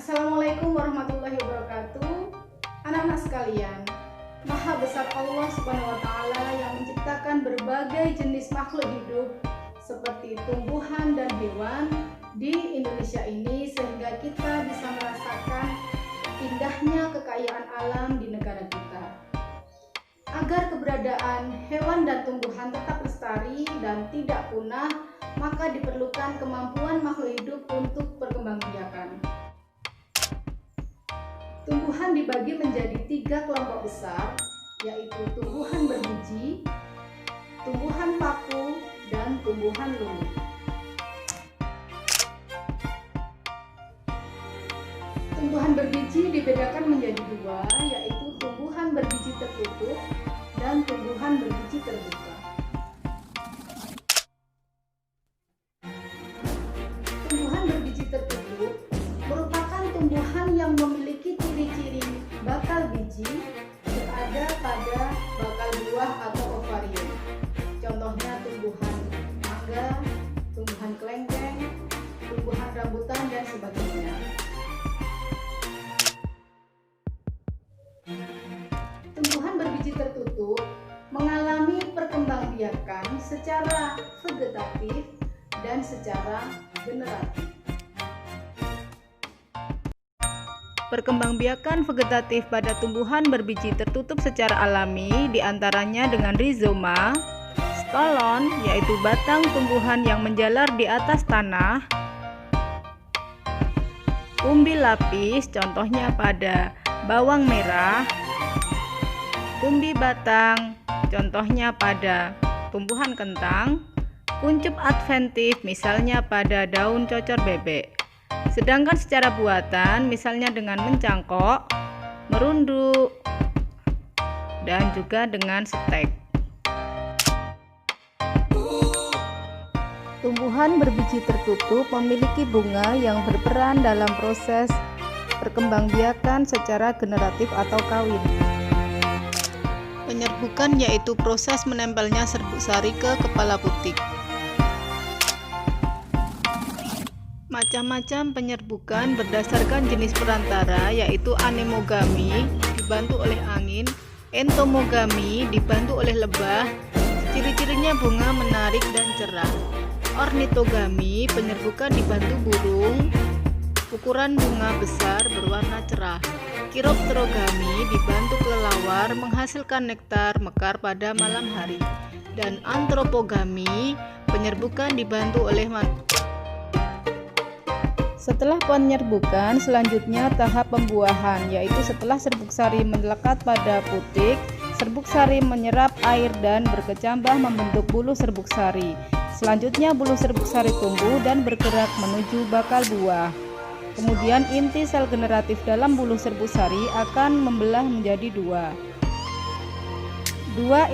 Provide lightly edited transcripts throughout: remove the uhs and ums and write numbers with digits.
Assalamualaikum warahmatullahi wabarakatuh. Anak-anak sekalian, Maha besar Allah Subhanahu wa Ta'ala yang menciptakan berbagai jenis makhluk hidup seperti tumbuhan dan hewan di Indonesia ini, sehingga kita bisa merasakan indahnya kekayaan alam di negara kita. Agar keberadaan hewan dan tumbuhan tetap lestari dan tidak punah, maka diperlukan kemampuan makhluk hidup untuk perkembangbiakan. Tumbuhan dibagi menjadi 3 kelompok besar, yaitu tumbuhan berbiji, tumbuhan paku, dan tumbuhan lumut. Tumbuhan berbiji dibedakan menjadi 2, yaitu tumbuhan berbiji tertutup dan tumbuhan berbiji terbuka. Tumbuhan berbiji tertutup merupakan tumbuhan yang memiliki ciri-ciri bakal biji berada pada bakal buah atau ovarium. Contohnya tumbuhan mangga, tumbuhan kelengkeng, tumbuhan rambutan, dan sebagainya. Tumbuhan berbiji tertutup mengalami perkembangbiakan secara vegetatif dan secara generatif. Perkembangbiakan vegetatif pada tumbuhan berbiji tertutup secara alami diantaranya dengan rizoma, stolon yaitu batang tumbuhan yang menjalar di atas tanah, umbi lapis contohnya pada bawang merah, umbi batang contohnya pada tumbuhan kentang, kuncup adventif misalnya pada daun cocor bebek. Sedangkan secara buatan misalnya dengan mencangkok, merunduk, dan juga dengan stek. Tumbuhan berbiji tertutup memiliki bunga yang berperan dalam proses perkembangbiakan secara generatif atau kawin. Penyerbukan yaitu proses menempelnya serbuk sari ke kepala putik. Macam-macam penyerbukan berdasarkan jenis perantara, yaitu anemogami dibantu oleh angin, entomogami dibantu oleh lebah, ciri-cirinya bunga menarik dan cerah. Ornitogami penyerbukan dibantu burung, ukuran bunga besar berwarna cerah. Chiropterogami dibantu kelelawar menghasilkan nektar mekar pada malam hari. Dan antropogami penyerbukan dibantu oleh Setelah penyerbukan, selanjutnya tahap pembuahan, yaitu setelah serbuk sari melekat pada putik, serbuk sari menyerap air dan berkecambah membentuk bulu serbuk sari. Selanjutnya bulu serbuk sari tumbuh dan bergerak menuju bakal buah. Kemudian inti sel generatif dalam bulu serbuk sari akan membelah menjadi 2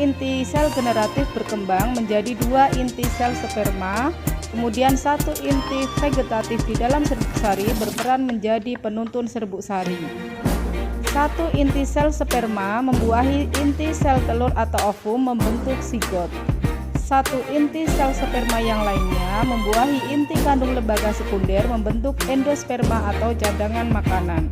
inti sel generatif berkembang menjadi 2 inti sel sperma. Kemudian 1 inti vegetatif di dalam serbuk sari berperan menjadi penuntun serbuk sari. 1 inti sel sperma membuahi inti sel telur atau ovum membentuk zigot. 1 inti sel sperma yang lainnya membuahi inti kandung lembaga sekunder membentuk endosperma atau cadangan makanan.